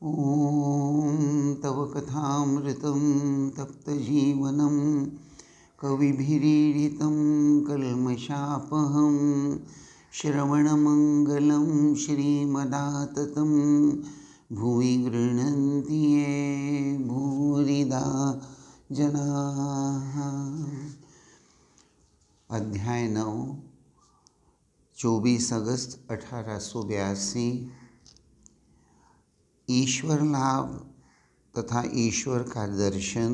ॐ तव कथामृतं तप्तजीवनं कविभिरीडितं कल्मषापहं श्रवणमङ्गलं श्रीमदाततं भुवि गृह्णन्ति ये भूरिदा जनाः। अध्याय 9, 24 अगस्त 1882। ईश्वर लाभ तथा ईश्वर का दर्शन।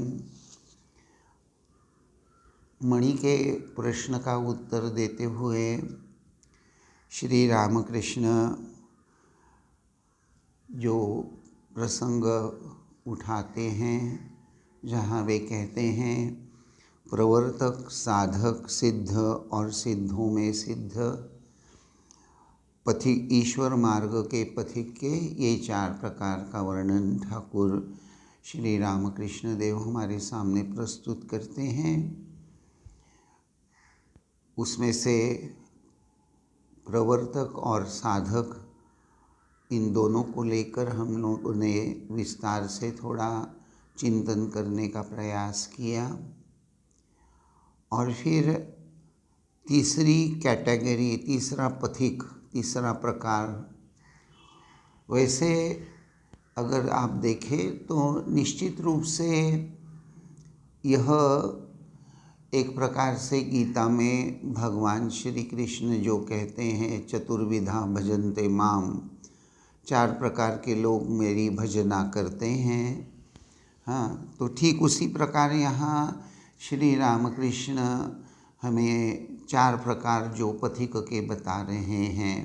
मणि के प्रश्न का उत्तर देते हुए श्री रामकृष्ण जो प्रसंग उठाते हैं, जहाँ वे कहते हैं प्रवर्तक, साधक, सिद्ध और सिद्धों में सिद्ध, पथिक, ईश्वर मार्ग के पथिक के ये 4 प्रकार का वर्णन ठाकुर श्री रामकृष्ण देव हमारे सामने प्रस्तुत करते हैं। उसमें से प्रवर्तक और साधक, इन दोनों को लेकर हम लोगों ने विस्तार से थोड़ा चिंतन करने का प्रयास किया। और फिर तीसरी कैटेगरी, तीसरा पथिक, तीसरा प्रकार, वैसे अगर आप देखें तो निश्चित रूप से यह एक प्रकार से गीता में भगवान श्री कृष्ण जो कहते हैं चतुर्विधा भजन्ते माम, 4 प्रकार के लोग मेरी भजना करते हैं। हाँ, तो ठीक उसी प्रकार यहाँ श्री रामकृष्ण हमें 4 प्रकार जो पथिक के बता रहे हैं।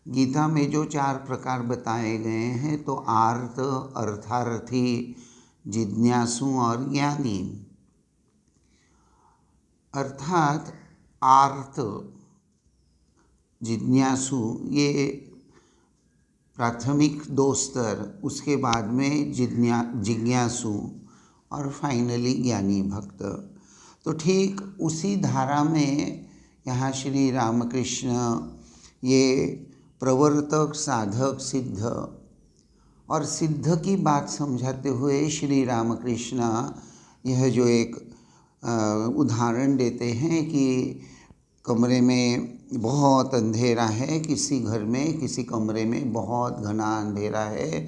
गीता में जो 4 प्रकार बताए गए हैं तो आर्त, अर्थार्थी, जिज्ञासु और ज्ञानी। अर्थात आर्त, जिज्ञासु ये प्राथमिक 2 स्तर, उसके बाद में जिज्ञासु और फाइनली ज्ञानी भक्त। तो ठीक उसी धारा में यहाँ श्री रामकृष्ण ये प्रवर्तक, साधक, सिद्ध और सिद्ध की बात समझाते हुए श्री रामकृष्ण यह जो एक उदाहरण देते हैं कि कमरे में बहुत अंधेरा है, किसी घर में, किसी कमरे में बहुत घना अंधेरा है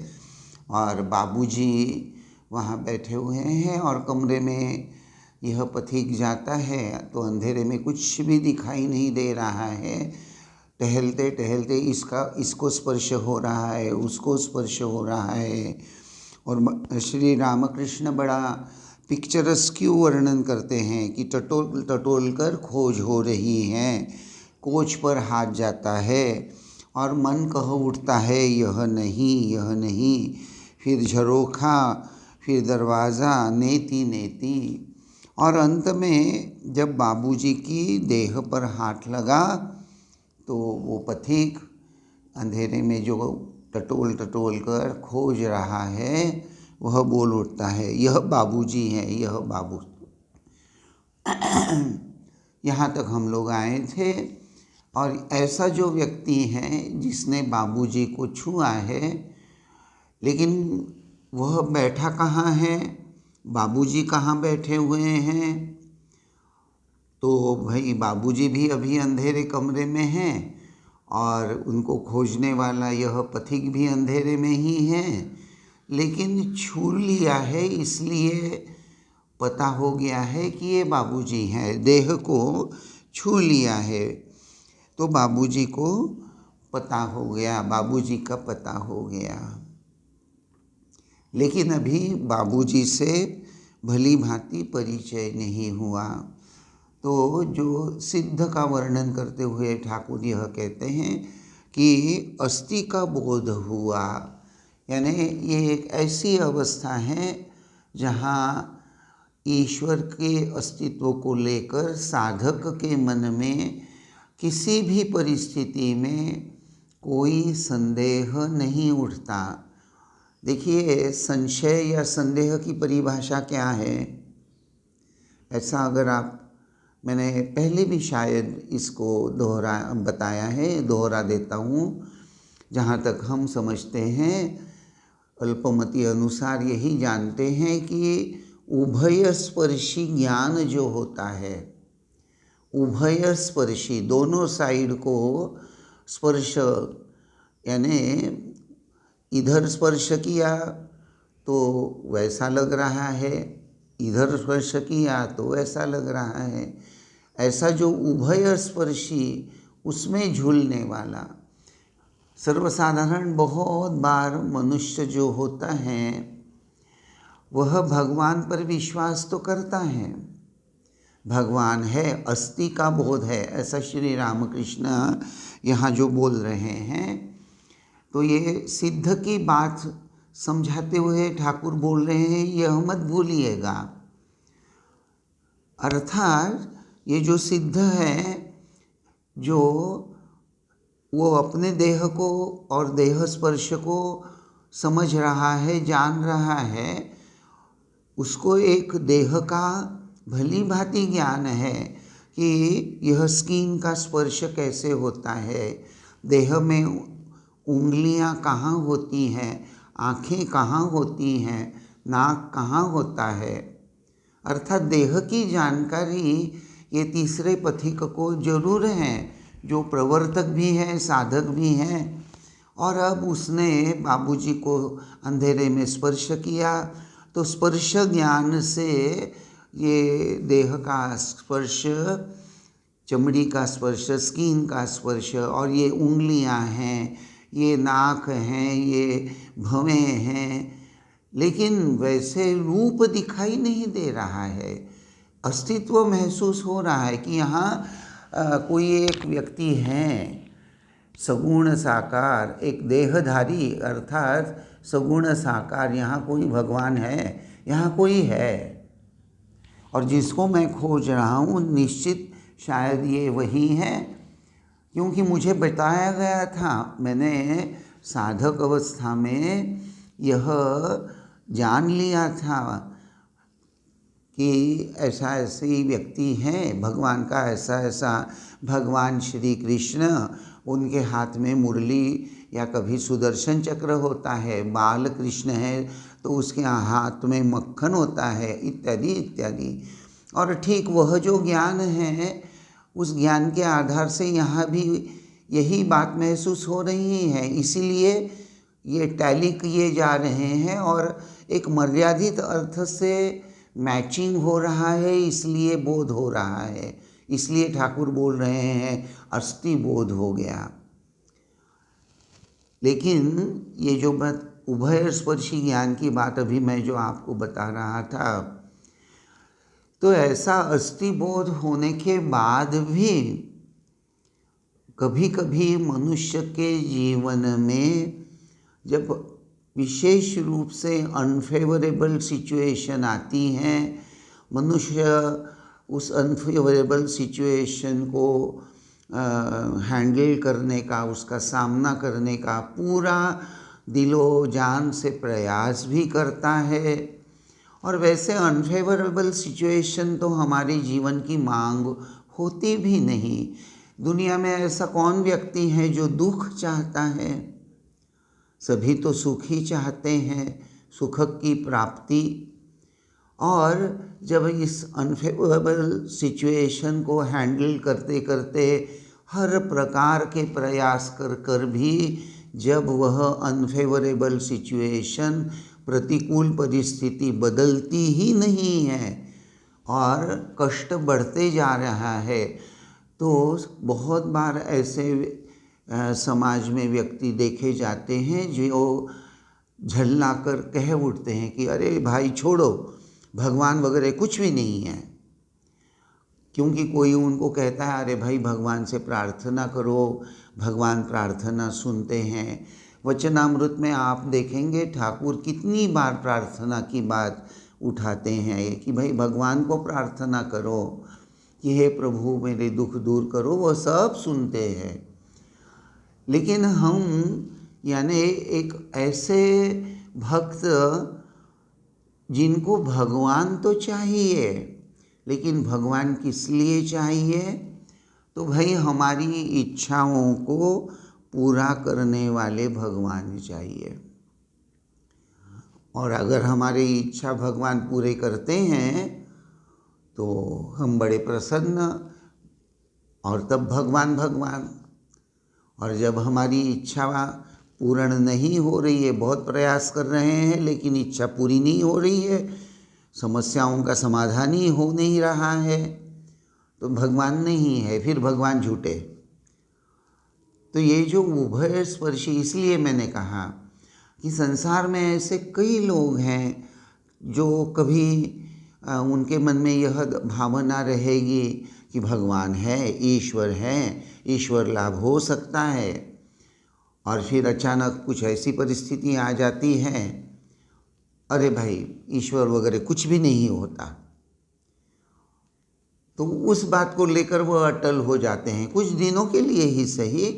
और बाबूजी वहाँ बैठे हुए हैं और कमरे में यह पथिक जाता है तो अंधेरे में कुछ भी दिखाई नहीं दे रहा है। टहलते टहलते इसको स्पर्श हो रहा है, उसको स्पर्श हो रहा है। और श्री रामकृष्ण बड़ा पिक्चरस क्यों वर्णन करते हैं कि टटोल टटोल कर खोज हो रही है, कोच पर हाथ जाता है और मन कह उठता है यह नहीं, यह नहीं, फिर झरोखा, फिर दरवाज़ा, नेति नेति, और अंत में जब बाबूजी की देह पर हाथ लगा तो वो पथिक अंधेरे में जो टटोल टटोल कर खोज रहा है वह बोल उठता है यह बाबूजी हैं, यह बाबू। यहाँ तक हम लोग आए थे। और ऐसा जो व्यक्ति है जिसने बाबूजी को छुआ है, लेकिन वह बैठा कहाँ है, बाबूजी कहाँ बैठे हुए हैं, तो भाई बाबूजी भी अभी अंधेरे कमरे में हैं और उनको खोजने वाला यह पथिक भी अंधेरे में ही है। लेकिन छू लिया है इसलिए पता हो गया है कि ये बाबूजी हैं, देह को छू लिया है तो बाबूजी को पता हो गया, बाबूजी का पता हो गया। लेकिन अभी बाबूजी से भली भांति परिचय नहीं हुआ। तो जो सिद्ध का वर्णन करते हुए ठाकुर यह कहते हैं कि अस्थि का बोध हुआ, यानी ये एक ऐसी अवस्था है जहाँ ईश्वर के अस्तित्व को लेकर साधक के मन में किसी भी परिस्थिति में कोई संदेह नहीं उठता। देखिए, संशय या संदेह की परिभाषा क्या है, ऐसा अगर आप, मैंने पहले भी शायद इसको बताया है, दोहरा देता हूँ। जहाँ तक हम समझते हैं, अल्पमति अनुसार यही जानते हैं कि उभय स्पर्शी ज्ञान जो होता है, उभय स्पर्शी, दोनों साइड को स्पर्श, यानी इधर स्पर्श किया तो वैसा लग रहा है, इधर स्पर्श किया तो वैसा लग रहा है, ऐसा जो उभय स्पर्शी उसमें झूलने वाला। सर्वसाधारण बहुत बार मनुष्य जो होता है वह भगवान पर विश्वास तो करता है, भगवान है, अस्थि का बोध है, ऐसा श्री रामकृष्ण यहाँ जो बोल रहे हैं। तो ये सिद्ध की बात समझाते हुए ठाकुर बोल रहे हैं, यह मत भूलिएगा। अर्थात ये जो सिद्ध है, जो वो अपने देह को और देह स्पर्श को समझ रहा है, जान रहा है, उसको एक देह का भली भांति ज्ञान है कि यह स्किन का स्पर्श कैसे होता है, देह में उंगलियां कहाँ होती हैं, आँखें कहाँ होती हैं, नाक कहाँ होता है। अर्थात देह की जानकारी ये तीसरे पथिक को जरूर है, जो प्रवर्तक भी है, साधक भी है। और अब उसने बाबूजी को अंधेरे में स्पर्श किया, तो स्पर्श ज्ञान से ये देह का स्पर्श, चमड़ी का स्पर्श, स्किन का स्पर्श, और ये उंगलियां हैं, ये नाक हैं, ये भवें हैं, लेकिन वैसे रूप दिखाई नहीं दे रहा है, अस्तित्व महसूस हो रहा है कि यहाँ कोई एक व्यक्ति है, सगुण साकार, एक देहधारी अर्थात सगुण साकार, यहाँ कोई भगवान है, यहाँ कोई है, और जिसको मैं खोज रहा हूँ निश्चित शायद ये वही है, क्योंकि मुझे बताया गया था, मैंने साधक अवस्था में यह जान लिया था कि ऐसा ऐसी व्यक्ति हैं, भगवान का ऐसा ऐसा, भगवान श्री कृष्ण, उनके हाथ में मुरली या कभी सुदर्शन चक्र होता है, बाल कृष्ण है तो उसके हाथ में मक्खन होता है, इत्यादि इत्यादि। और ठीक वह जो ज्ञान है, उस ज्ञान के आधार से यहाँ भी यही बात महसूस हो रही है, इसीलिए ये टैली किए जा रहे हैं और एक मर्यादित अर्थ से मैचिंग हो रहा है, इसलिए बोध हो रहा है, इसलिए ठाकुर बोल रहे हैं अस्थि बोध हो गया। लेकिन ये जो बात उभय स्पर्शी ज्ञान की बात अभी मैं जो आपको बता रहा था, तो ऐसा अस्थि बोध होने के बाद भी कभी कभी मनुष्य के जीवन में जब विशेष रूप से अनफेवरेबल सिचुएशन आती है, मनुष्य उस अनफेवरेबल सिचुएशन को हैंडल करने का, उसका सामना करने का पूरा दिलो जान से प्रयास भी करता है। और वैसे अनफेवरेबल सिचुएशन तो हमारे जीवन की मांग होती भी नहीं। दुनिया में ऐसा कौन व्यक्ति है जो दुख चाहता है? सभी तो सुख ही चाहते हैं, सुख की प्राप्ति। और जब इस अनफेवरेबल सिचुएशन को हैंडल करते करते हर प्रकार के प्रयास कर कर भी जब वह अनफेवरेबल सिचुएशन, प्रतिकूल परिस्थिति बदलती ही नहीं है और कष्ट बढ़ते जा रहा है, तो बहुत बार ऐसे समाज में व्यक्ति देखे जाते हैं जो झल्ला कर कह उठते हैं कि अरे भाई छोड़ो, भगवान वगैरह कुछ भी नहीं है। क्योंकि कोई उनको कहता है अरे भाई भगवान से प्रार्थना करो, भगवान प्रार्थना सुनते हैं। वचनामृत में आप देखेंगे ठाकुर कितनी बार प्रार्थना की बात उठाते हैं कि भाई भगवान को प्रार्थना करो कि हे प्रभु मेरे दुख दूर करो, वह सब सुनते हैं। लेकिन हम यानी एक ऐसे भक्त जिनको भगवान तो चाहिए, लेकिन भगवान किस लिए चाहिए? तो भाई हमारी इच्छाओं को पूरा करने वाले भगवान चाहिए। और अगर हमारी इच्छा भगवान पूरे करते हैं तो हम बड़े प्रसन्न, और तब भगवान भगवान। और जब हमारी इच्छा पूर्ण नहीं हो रही है, बहुत प्रयास कर रहे हैं लेकिन इच्छा पूरी नहीं हो रही है, समस्याओं का समाधान ही हो नहीं रहा है, तो भगवान नहीं है, फिर भगवान झूठे। तो ये जो उभय स्पर्शी, इसलिए मैंने कहा कि संसार में ऐसे कई लोग हैं जो कभी उनके मन में यह भावना रहेगी कि भगवान है, ईश्वर लाभ हो सकता है, और फिर अचानक कुछ ऐसी परिस्थिति आ जाती है, अरे भाई ईश्वर वगैरह कुछ भी नहीं होता, तो उस बात को लेकर वो अटल हो जाते हैं, कुछ दिनों के लिए ही सही।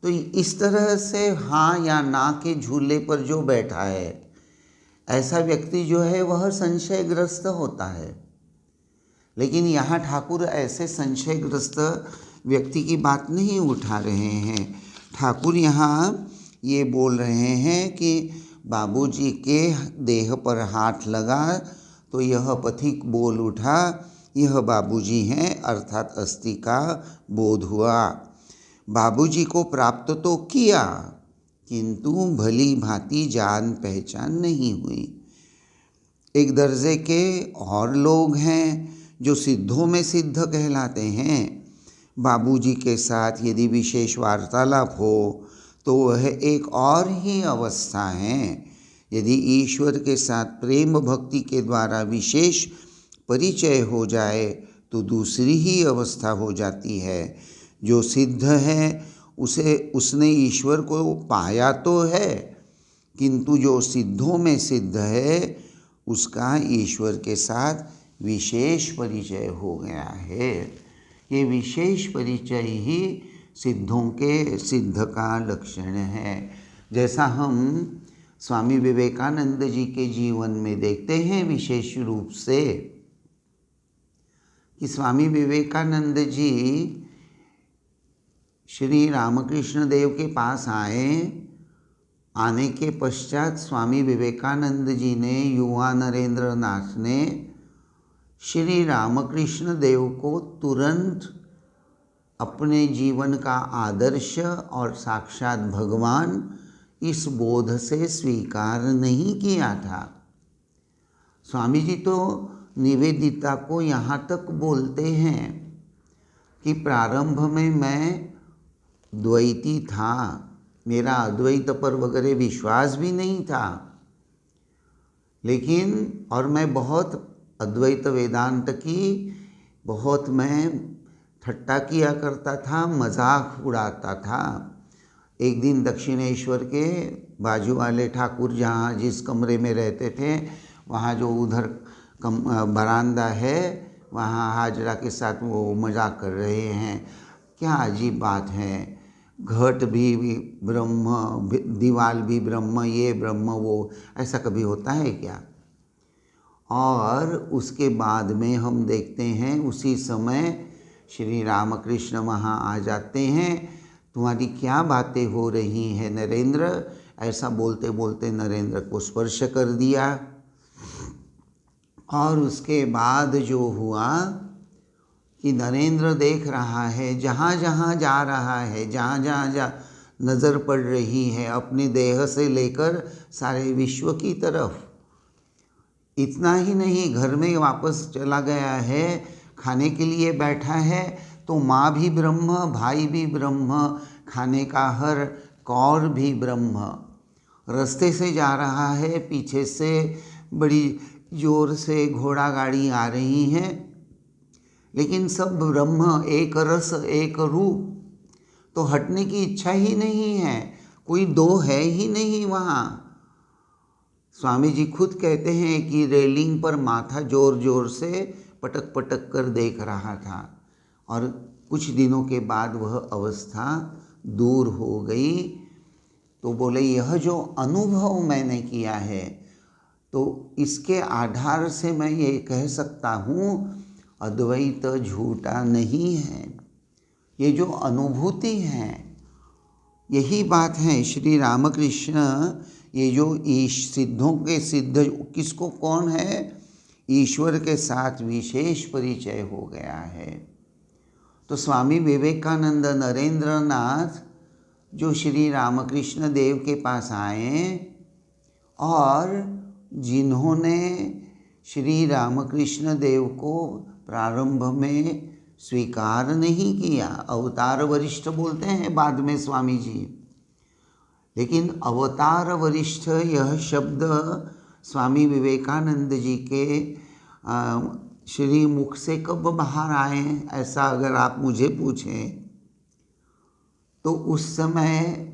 तो इस तरह से हाँ या ना के झूले पर जो बैठा है, ऐसा व्यक्ति जो है वह संशयग्रस्त होता है। लेकिन यहाँ ठाकुर ऐसे संशयग्रस्त व्यक्ति की बात नहीं उठा रहे हैं। ठाकुर यहाँ ये बोल रहे हैं कि बाबूजी के देह पर हाथ लगा तो यह पथिक बोल उठा, यह बाबूजी हैं, अर्थात अस्थि का बोध हुआ। बाबूजी को प्राप्त तो किया किंतु भली भांति जान पहचान नहीं हुई। एक दर्जे के और लोग हैं जो सिद्धों में सिद्ध कहलाते हैं। बाबूजी के साथ यदि विशेष वार्तालाप हो तो वह एक और ही अवस्था है। यदि ईश्वर के साथ प्रेम भक्ति के द्वारा विशेष परिचय हो जाए तो दूसरी ही अवस्था हो जाती है। जो सिद्ध है उसने ईश्वर को पाया तो है, किंतु जो सिद्धों में सिद्ध है उसका ईश्वर के साथ विशेष परिचय हो गया है। ये विशेष परिचय ही सिद्धों के सिद्ध का लक्षण है। जैसा हम स्वामी विवेकानंद जी के जीवन में देखते हैं विशेष रूप से, कि स्वामी विवेकानंद जी श्री रामकृष्ण देव के पास आने के पश्चात स्वामी विवेकानंद जी ने, युवा नरेंद्र नाथ ने श्री रामकृष्ण देव को तुरंत अपने जीवन का आदर्श और साक्षात भगवान इस बोध से स्वीकार नहीं किया था। स्वामी जी तो निवेदिता को यहाँ तक बोलते हैं कि प्रारंभ में मैं द्वैती था, मेरा अद्वैत पर वगैरह विश्वास भी नहीं था, लेकिन और मैं बहुत अद्वैत वेदांत की बहुत मैं ठट्टा किया करता था, मजाक उड़ाता था। एक दिन दक्षिणेश्वर के बाजू वाले ठाकुर जहाँ जिस कमरे में रहते थे, वहाँ जो उधर बरामदा है, वहाँ हाजरा के साथ वो मजाक कर रहे हैं। क्या अजीब बात है, घट भी ब्रह्म, दीवाल भी ब्रह्म, ये ब्रह्म वो, ऐसा कभी होता है क्या? और उसके बाद में हम देखते हैं उसी समय श्री रामकृष्ण वहाँ आ जाते हैं। तुम्हारी क्या बातें हो रही हैं नरेंद्र? ऐसा बोलते बोलते नरेंद्र को स्पर्श कर दिया। और उसके बाद जो हुआ कि नरेंद्र देख रहा है, जहाँ जहाँ जा रहा है, जहाँ जहाँ नज़र पड़ रही है, अपने देह से लेकर सारे विश्व की तरफ। इतना ही नहीं, घर में वापस चला गया है, खाने के लिए बैठा है तो माँ भी ब्रह्म, भाई भी ब्रह्म, खाने का हर कौर भी ब्रह्म। रास्ते से जा रहा है, पीछे से बड़ी जोर से घोड़ा गाड़ी आ रही हैं, लेकिन सब ब्रह्म, एक रस एक रूप। तो हटने की इच्छा ही नहीं है, कोई दो है ही नहीं वहाँ। स्वामी जी खुद कहते हैं कि रेलिंग पर माथा जोर जोर से पटक पटक कर देख रहा था, और कुछ दिनों के बाद वह अवस्था दूर हो गई। तो बोले यह जो अनुभव मैंने किया है, तो इसके आधार से मैं ये कह सकता हूँ अद्वैत झूठा नहीं है। ये जो अनुभूति है, यही बात है। श्री रामकृष्ण ये जो ईश सिद्धों के सिद्ध किसको कौन है, ईश्वर के साथ विशेष परिचय हो गया है। तो स्वामी विवेकानंद नरेंद्रनाथ जो श्री रामकृष्ण देव के पास आए और जिन्होंने श्री रामकृष्ण देव को प्रारंभ में स्वीकार नहीं किया, अवतार वरिष्ठ बोलते हैं बाद में स्वामी जी, लेकिन अवतार वरिष्ठ यह शब्द स्वामी विवेकानंद जी के श्री मुख से कब बाहर आए, ऐसा अगर आप मुझे पूछें तो उस समय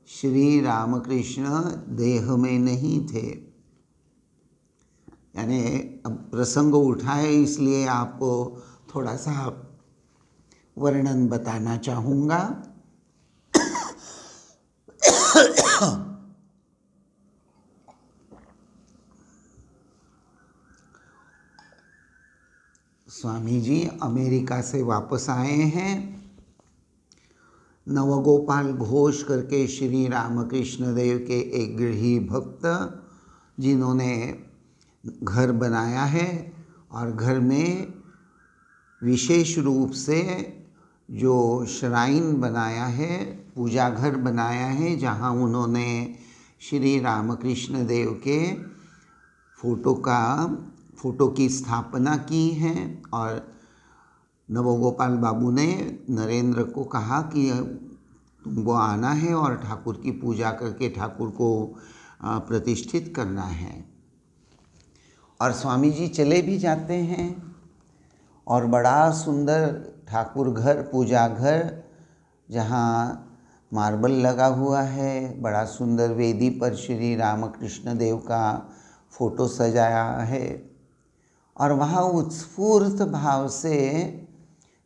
श्री रामकृष्ण देह में नहीं थे। यानी अब प्रसंग उठा है इसलिए आपको थोड़ा सा वर्णन बताना चाहूँगा। स्वामी जी अमेरिका से वापस आए हैं। नवगोपाल घोष करके श्री रामकृष्ण देव के एक गृही भक्त जिन्होंने घर बनाया है और घर में विशेष रूप से जो श्राइन बनाया है, पूजा घर बनाया है, जहाँ उन्होंने श्री रामकृष्ण देव के फोटो की स्थापना की है। और नवगोपाल बाबू ने नरेंद्र को कहा कि तुमको आना है और ठाकुर की पूजा करके ठाकुर को प्रतिष्ठित करना है। और स्वामी जी चले भी जाते हैं और बड़ा सुंदर ठाकुर घर, पूजा घर, जहाँ मार्बल लगा हुआ है, बड़ा सुंदर वेदी पर श्री रामकृष्ण देव का फोटो सजाया है। और वहाँ उत्स्फूर्त भाव से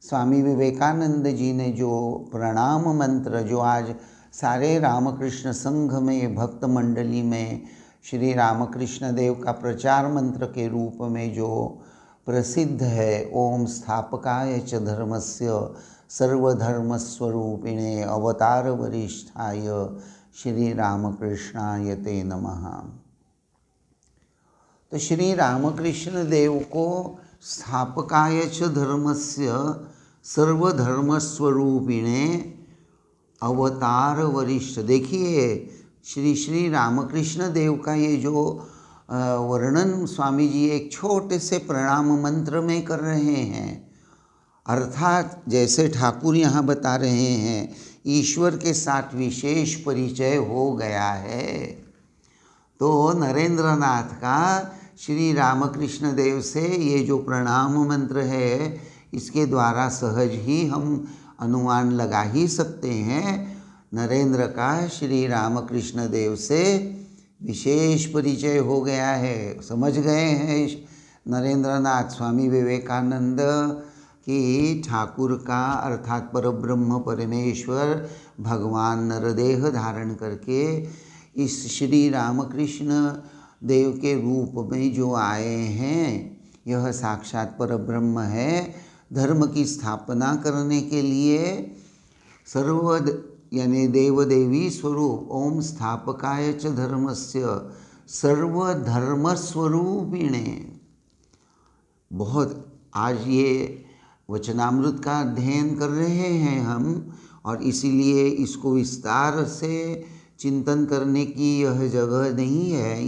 स्वामी विवेकानंद जी ने जो प्रणाम मंत्र, जो आज सारे रामकृष्ण संघ में भक्त मंडली में श्री रामकृष्ण देव का प्रचार मंत्र के रूप में जो प्रसिद्ध है, ओम स्थापकाय च धर्मस्य सर्वधर्मस्वरूपिणे अवतार वरिष्ठाय श्री रामकृष्णाय ते नमः। तो श्री रामकृष्ण देव को स्थापकाय च धर्मस्य सर्वधर्मस्वरूपिणे अवतार वरिष्ठ, देखिए श्री रामकृष्ण देव का ये जो वर्णन स्वामी जी एक छोटे से प्रणाम मंत्र में कर रहे हैं। अर्थात जैसे ठाकुर यहाँ बता रहे हैं, ईश्वर के साथ विशेष परिचय हो गया है। तो नरेंद्रनाथ का श्री रामकृष्ण देव से ये जो प्रणाम मंत्र है, इसके द्वारा सहज ही हम अनुमान लगा ही सकते हैं नरेंद्र का श्री रामकृष्ण देव से विशेष परिचय हो गया है। समझ गए हैं नरेंद्रनाथ स्वामी विवेकानंद कि ठाकुर का अर्थात परब्रह्म परमेश्वर भगवान नरदेह धारण करके इस श्री रामकृष्ण देव के रूप में जो आए हैं, यह साक्षात परब्रह्म है। धर्म की स्थापना करने के लिए यानी देव देवी स्वरूप ओम स्थापकाय च धर्मस्य सर्वधर्मस्वरूपिणे। बहुत आज ये वचनामृत का अध्ययन कर रहे हैं हम, और इसीलिए इसको विस्तार से चिंतन करने की यह जगह नहीं है।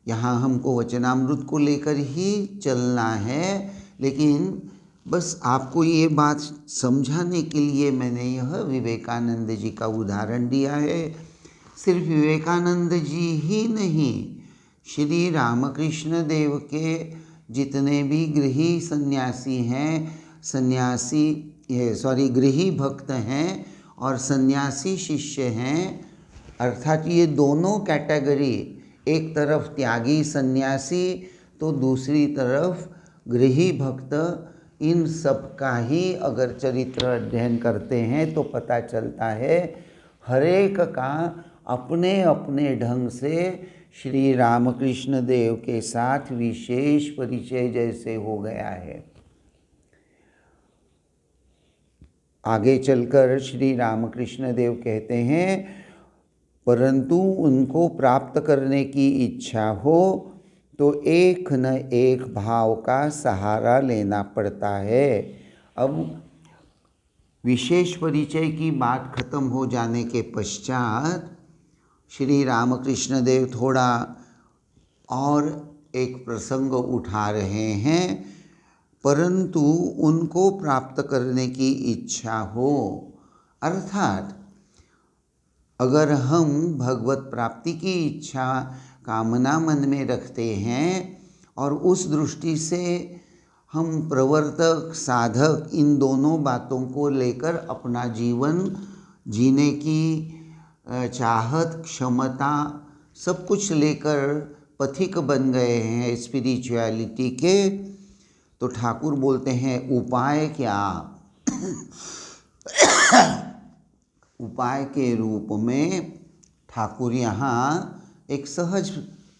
यहाँ हमको वचनामृत को लेकर ही चलना है, लेकिन बस आपको ये बात समझाने के लिए मैंने यह विवेकानंद जी का उदाहरण दिया है। सिर्फ विवेकानंद जी ही नहीं, श्री रामकृष्ण देव के जितने भी गृही सन्यासी हैं, गृही भक्त हैं और सन्यासी शिष्य हैं, अर्थात ये दोनों कैटेगरी, एक तरफ त्यागी सन्यासी तो दूसरी तरफ गृही भक्त, इन सब का ही अगर चरित्र अध्ययन करते हैं तो पता चलता है हर एक का अपने अपने ढंग से श्री रामकृष्ण देव के साथ विशेष परिचय जैसे हो गया है। आगे चलकर श्री रामकृष्ण देव कहते हैं, परंतु उनको प्राप्त करने की इच्छा हो तो एक न एक भाव का सहारा लेना पड़ता है। अब विशेष परिचय की बात खत्म हो जाने के पश्चात श्री रामकृष्ण देव थोड़ा और एक प्रसंग उठा रहे हैं। परंतु उनको प्राप्त करने की इच्छा हो, अर्थात अगर हम भगवत प्राप्ति की इच्छा कामना मन में रखते हैं और उस दृष्टि से हम प्रवर्तक साधक इन दोनों बातों को लेकर अपना जीवन जीने की चाहत क्षमता सब कुछ लेकर पथिक बन गए हैं स्पिरिचुअलिटी के, तो ठाकुर बोलते हैं उपाय क्या। उपाय के रूप में ठाकुर यहाँ एक सहज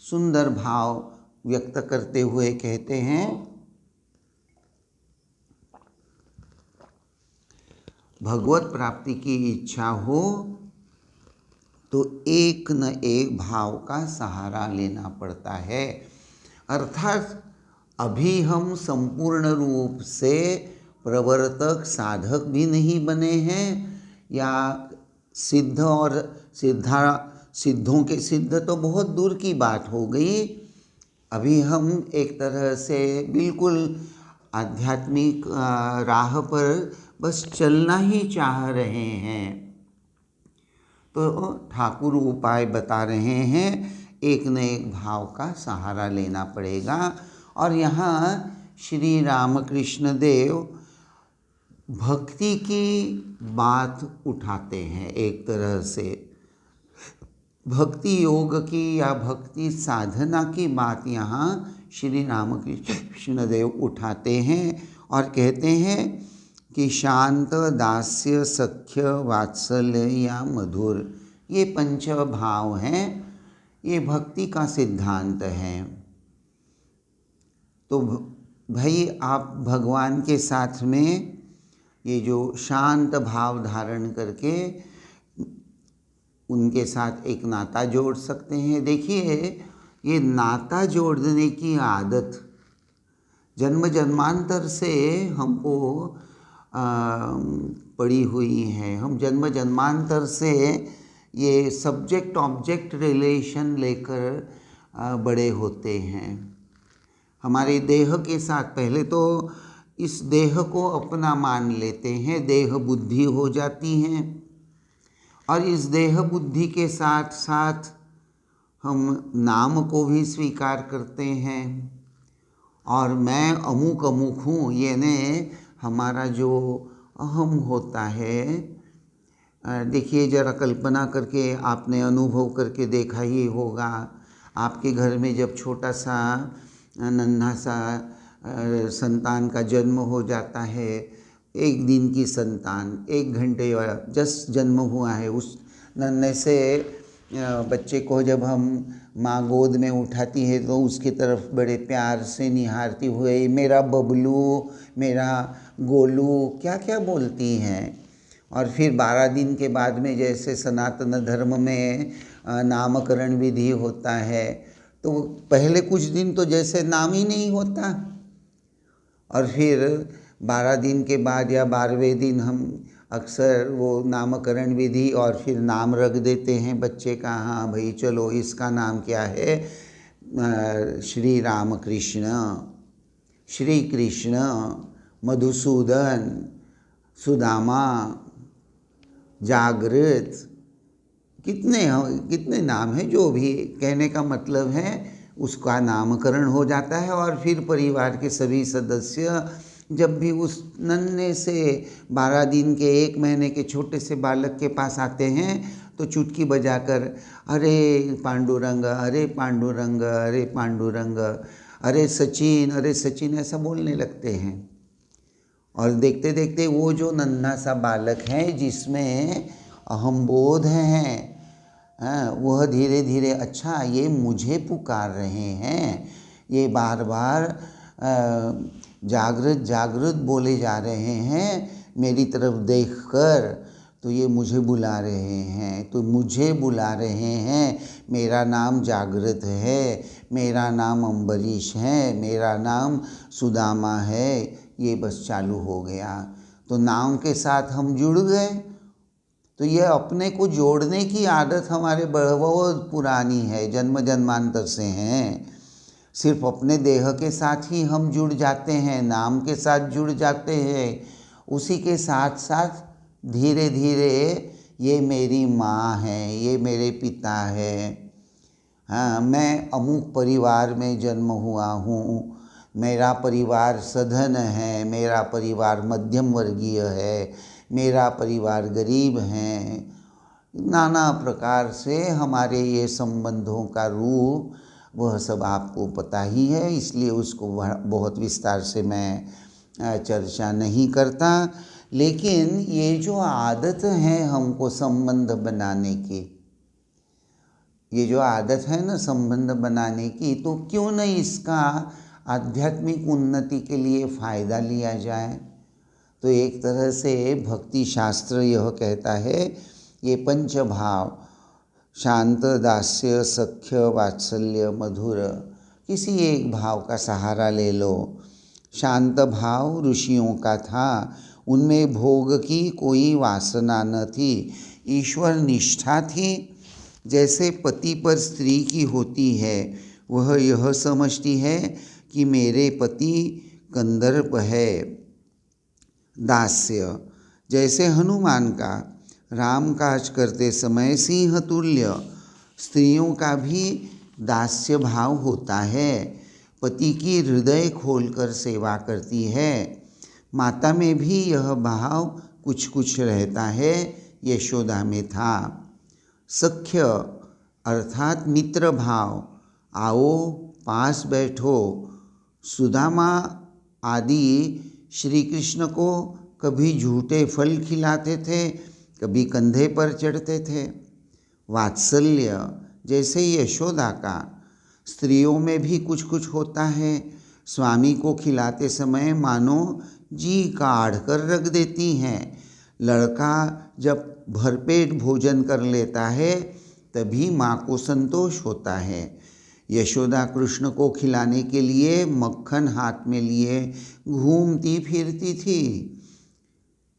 सुंदर भाव व्यक्त करते हुए कहते हैं, भगवत प्राप्ति की इच्छा हो तो एक न एक भाव का सहारा लेना पड़ता है। अर्थात अभी हम संपूर्ण रूप से प्रवर्तक साधक भी नहीं बने हैं या सिद्ध और सिद्धों के सिद्ध तो बहुत दूर की बात हो गई। अभी हम एक तरह से बिल्कुल आध्यात्मिक राह पर बस चलना ही चाह रहे हैं। तो ठाकुर उपाय बता रहे हैं, एक न एक भाव का सहारा लेना पड़ेगा। और यहाँ श्री रामकृष्ण देव भक्ति की बात उठाते हैं। एक तरह से भक्ति योग की या भक्ति साधना की बात यहाँ श्री रामकृष्ण देव उठाते हैं और कहते हैं कि शांत दास्य सख्य वात्सल्य या मधुर, ये पंच भाव हैं, ये भक्ति का सिद्धांत है। तो भाई आप भगवान के साथ में ये जो शांत भाव धारण करके उनके साथ एक नाता जोड़ सकते हैं। देखिए, ये नाता जोड़ने की आदत जन्म जन्मांतर से हमको पड़ी हुई है। हम जन्म जन्मांतर से ये सब्जेक्ट ऑब्जेक्ट रिलेशन लेकर बड़े होते हैं। हमारे देह के साथ पहले तो इस देह को अपना मान लेते हैं, देह बुद्धि हो जाती हैं और इस देह बुद्धि के साथ साथ हम नाम को भी स्वीकार करते हैं और मैं अमुक अमुक हूँ, ये ने हमारा जो अहम होता है। देखिए, जरा कल्पना करके आपने अनुभव करके देखा ही होगा, आपके घर में जब छोटा सा नन्हा सा संतान का जन्म हो जाता है, एक दिन की संतान, 1 घंटे जस्ट जन्म हुआ है, उस नन्हे से बच्चे को जब हम माँ गोद में उठाती है तो उसकी तरफ बड़े प्यार से निहारती हुए मेरा बबलू, मेरा गोलू क्या क्या बोलती हैं। और फिर 12 दिन के बाद में जैसे सनातन धर्म में नामकरण विधि होता है, तो पहले कुछ दिन तो जैसे नाम ही नहीं होता और फिर 12 दिन के बाद या 12वें दिन हम अक्सर वो नामकरण विधि और फिर नाम रख देते हैं बच्चे का। हाँ भाई चलो, इसका नाम क्या है, श्री रामकृष्ण, श्री कृष्ण, मधुसूदन, सुदामा, जागृत, कितने नाम हैं। जो भी कहने का मतलब है उसका नामकरण हो जाता है और फिर परिवार के सभी सदस्य जब भी उस नन्हे से 12 दिन के 1 महीने के छोटे से बालक के पास आते हैं तो चुटकी बजाकर अरे पांडुरंग, अरे पांडुरंग, अरे पांडुरंग, अरे सचिन ऐसा बोलने लगते हैं। और देखते देखते वो जो नन्हा सा बालक है जिसमें अहम बोध है, वह धीरे धीरे अच्छा ये मुझे पुकार रहे हैं, ये बार बार जागृत जागृत बोले जा रहे हैं मेरी तरफ देखकर, तो ये मुझे बुला रहे हैं, तो मुझे बुला रहे हैं, मेरा नाम जागृत है, मेरा नाम अम्बरीश है, मेरा नाम सुदामा है, ये बस चालू हो गया। तो नाम के साथ हम जुड़ गए। तो ये अपने को जोड़ने की आदत हमारे बहुत पुरानी है, जन्म जन्मांतर से हैं। सिर्फ अपने देह के साथ ही हम जुड़ जाते हैं, नाम के साथ जुड़ जाते हैं। उसी के साथ साथ धीरे धीरे ये मेरी माँ है, ये मेरे पिता है, हाँ मैं अमुक परिवार में जन्म हुआ हूँ, मेरा परिवार सधन है, मेरा परिवार मध्यम वर्गीय है, मेरा परिवार गरीब है। नाना प्रकार से हमारे ये संबंधों का रूप वह सब आपको पता ही है, इसलिए उसको बहुत विस्तार से मैं चर्चा नहीं करता। लेकिन ये जो आदत है हमको संबंध बनाने की, ये जो आदत है ना संबंध बनाने की, तो क्यों न इसका आध्यात्मिक उन्नति के लिए फ़ायदा लिया जाए। तो एक तरह से भक्ति शास्त्र यह कहता है, ये पंच भाव शांत, दास्य, सख्य, वात्सल्य, मधुर, किसी एक भाव का सहारा ले लो। शांत भाव ऋषियों का था, उनमें भोग की कोई वासना न थी, ईश्वर निष्ठा थी। जैसे पति पर स्त्री की होती है, वह यह समझती है कि मेरे पति कंदर्प है। दास्य, जैसे हनुमान का राम काज करते समय सिंह तुल्य, स्त्रियों का भी दास्य भाव होता है, पति की हृदय खोलकर सेवा करती है। माता में भी यह भाव कुछ कुछ रहता है, यशोदा में था। सख्य अर्थात मित्र भाव, आओ पास बैठो। सुदामा आदि श्री कृष्ण को कभी झूठे फल खिलाते थे, कभी कंधे पर चढ़ते थे। वात्सल्य, जैसे यशोदा का, स्त्रियों में भी कुछ कुछ होता है। स्वामी को खिलाते समय मानो जी काढ़ कर रख देती हैं। लड़का जब भरपेट भोजन कर लेता है तभी माँ को संतोष होता है। यशोदा कृष्ण को खिलाने के लिए मक्खन हाथ में लिए घूमती फिरती थी।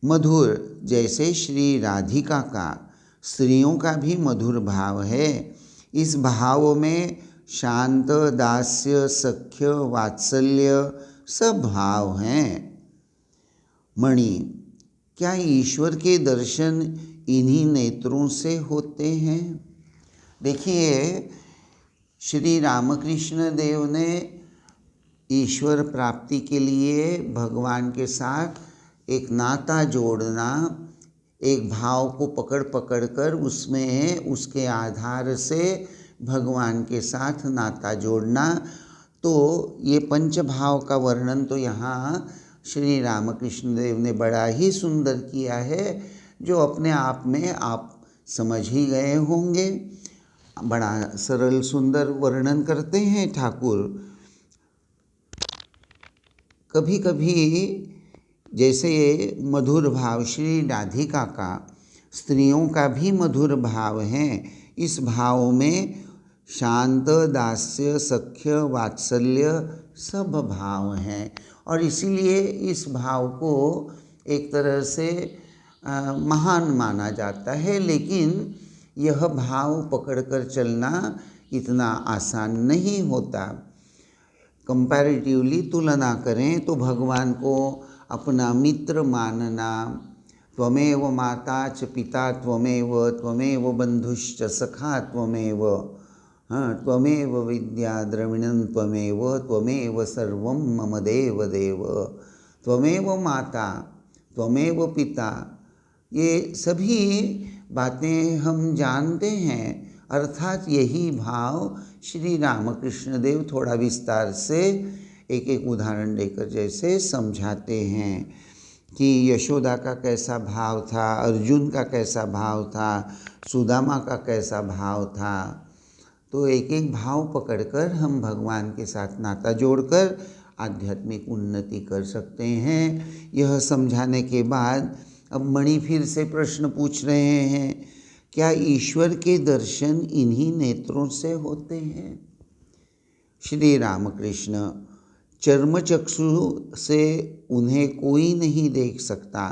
मधुर, जैसे श्री राधिका का, स्त्रियों का भी मधुर भाव है। इस भाव में शांत, दास्य, सख्य, वात्सल्य सब भाव हैं। मणि, क्या ईश्वर के दर्शन इन्हीं नेत्रों से होते हैं? देखिए, श्री रामकृष्ण देव ने ईश्वर प्राप्ति के लिए भगवान के साथ एक नाता जोड़ना, एक भाव को पकड़ पकड़ कर उसमें उसके आधार से भगवान के साथ नाता जोड़ना, तो ये पंच भाव का वर्णन तो यहाँ श्री रामकृष्ण देव ने बड़ा ही सुंदर किया है, जो अपने आप में आप समझ ही गए होंगे। बड़ा सरल सुंदर वर्णन करते हैं ठाकुर। कभी कभी जैसे मधुर भाव श्री राधिका का, स्त्रियों का भी मधुर भाव है। इस भाव में शांत, दास्य, सख्य, वात्सल्य सब भाव हैं, और इसीलिए इस भाव को एक तरह से महान माना जाता है। लेकिन यह भाव पकड़कर चलना इतना आसान नहीं होता। कंपैरेटिवली तुलना करें तो भगवान को अपना मित्र मानना, त्वमेव माता च पिता त्वमेव बंधुश्च सखा त्वमेव, त्वमेव विद्या द्रविणं त्वमेव सर्वं मम देव देव, त्वमेव माता त्वमेव पिता, ये सभी बातें हम जानते हैं। अर्थात यही भाव श्री रामकृष्ण देव थोड़ा विस्तार से एक एक उदाहरण देकर जैसे समझाते हैं कि यशोदा का कैसा भाव था, अर्जुन का कैसा भाव था, सुदामा का कैसा भाव था। तो एक एक भाव पकड़कर हम भगवान के साथ नाता जोड़कर आध्यात्मिक उन्नति कर सकते हैं। यह समझाने के बाद अब मणि फिर से प्रश्न पूछ रहे हैं, क्या ईश्वर के दर्शन इन्हीं नेत्रों से होते हैं? श्री रामकृष्ण, चर्मचक्षु से उन्हें कोई नहीं देख सकता।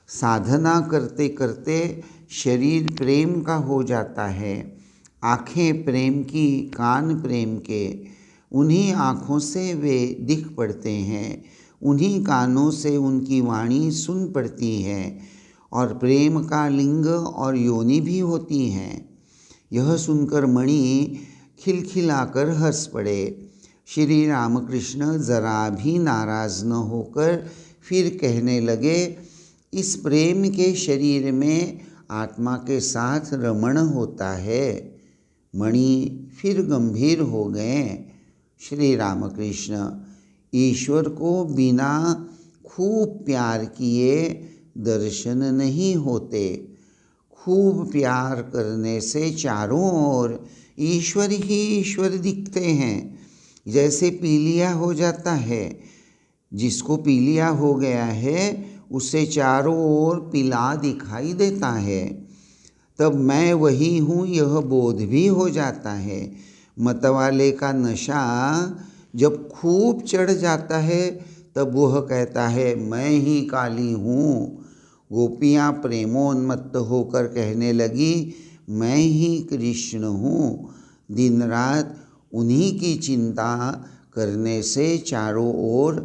साधना करते करते शरीर प्रेम का हो जाता है, आँखें प्रेम की, कान प्रेम के, उन्हीं आँखों से वे दिख पड़ते हैं, उन्हीं कानों से उनकी वाणी सुन पड़ती है, और प्रेम का लिंग और योनि भी होती हैं। यह सुनकर मणि खिलखिलाकर हंस पड़े। श्री रामकृष्ण जरा भी नाराज न होकर फिर कहने लगे, इस प्रेम के शरीर में आत्मा के साथ रमण होता है। मणि फिर गंभीर हो गए। श्री रामकृष्ण, ईश्वर को बिना खूब प्यार किए दर्शन नहीं होते। खूब प्यार करने से चारों ओर ईश्वर ही ईश्वर दिखते हैं। जैसे पीलिया हो जाता है, जिसको पीलिया हो गया है उसे चारों ओर पीला दिखाई देता है। तब मैं वही हूँ यह बोध भी हो जाता है। मतवाले का नशा जब खूब चढ़ जाता है तब वह कहता है, मैं ही काली हूँ। गोपियाँ प्रेमोन्मत्त होकर कहने लगी, मैं ही कृष्ण हूँ। दिन रात उन्हीं की चिंता करने से चारों ओर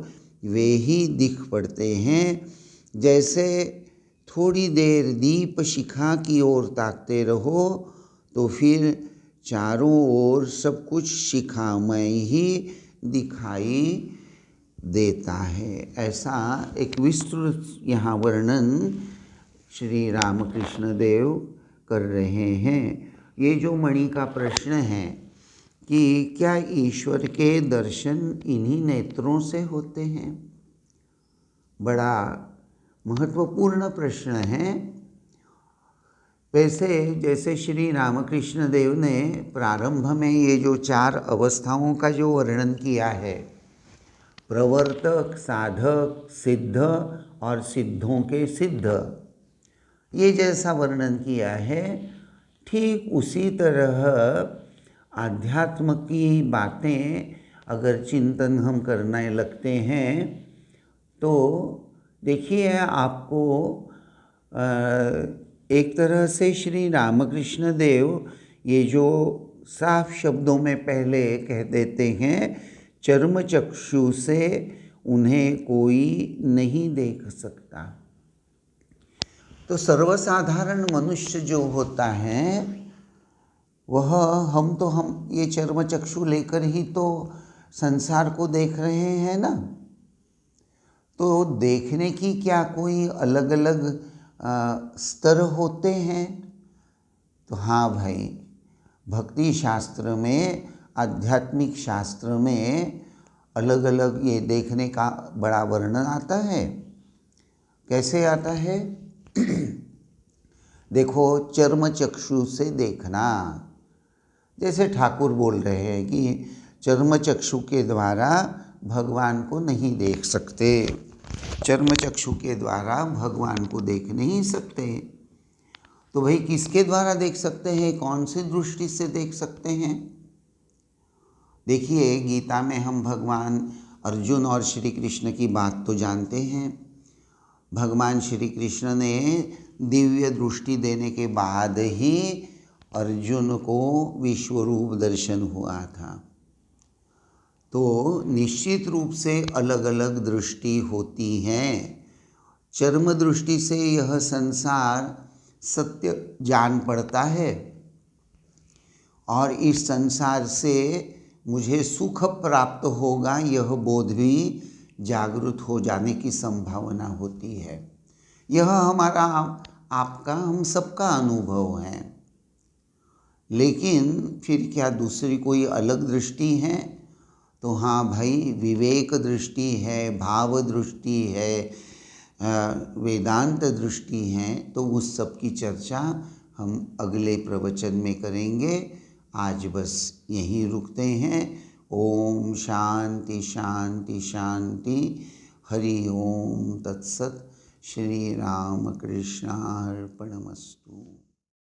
वे ही दिख पड़ते हैं। जैसे थोड़ी देर दीप शिखा की ओर ताकते रहो तो फिर चारों ओर सब कुछ शिखामय ही दिखाई देता है। ऐसा एक विस्तृत यहाँ वर्णन श्री रामकृष्ण देव कर रहे हैं। ये जो मणि का प्रश्न है कि क्या ईश्वर के दर्शन इन्हीं नेत्रों से होते हैं, बड़ा महत्वपूर्ण प्रश्न है। वैसे जैसे श्री रामकृष्ण देव ने प्रारंभ में ये जो 4 अवस्थाओं का जो वर्णन किया है, प्रवर्तक, साधक, सिद्ध और सिद्धों के सिद्ध, ये जैसा वर्णन किया है, ठीक उसी तरह आध्यात्म की बातें अगर चिंतन हम करने लगते हैं तो देखिए आपको एक तरह से श्री रामकृष्ण देव ये जो साफ शब्दों में पहले कह देते हैं, चर्मचक्षु से उन्हें कोई नहीं देख सकता। तो सर्वसाधारण मनुष्य जो होता है वह हम ये चर्मचक्षु लेकर ही तो संसार को देख रहे हैं ना। तो देखने की क्या कोई अलग अलग स्तर होते हैं? तो हाँ भाई, भक्ति शास्त्र में, आध्यात्मिक शास्त्र में अलग अलग ये देखने का बड़ा वर्णन आता है। कैसे आता है? देखो, चर्मचक्षु से देखना, जैसे ठाकुर बोल रहे हैं कि चर्मचक्षु के द्वारा भगवान को नहीं देख सकते, चर्मचक्षु के द्वारा भगवान को देख नहीं सकते। तो भाई किसके द्वारा देख सकते हैं, कौन सी दृष्टि से देख सकते हैं? देखिए, गीता में हम भगवान अर्जुन और श्री कृष्ण की बात तो जानते हैं। भगवान श्री कृष्ण ने दिव्य दृष्टि देने के बाद ही अर्जुन को विश्वरूप दर्शन हुआ था। तो निश्चित रूप से अलग अलग दृष्टि होती है। चर्म दृष्टि से यह संसार सत्य जान पड़ता है और इस संसार से मुझे सुख प्राप्त होगा, यह बोध भी जागृत हो जाने की संभावना होती है। यह हमारा, आपका, हम सबका अनुभव है। लेकिन फिर क्या दूसरी कोई अलग दृष्टि है? तो हाँ भाई, विवेक दृष्टि है, भाव दृष्टि है, वेदांत दृष्टि है। तो उस सब की चर्चा हम अगले प्रवचन में करेंगे। आज बस यहीं रुकते हैं। ओम शांति शांति शांति। हरि ओम तत्सत। श्री राम कृष्णार्पणमस्तु।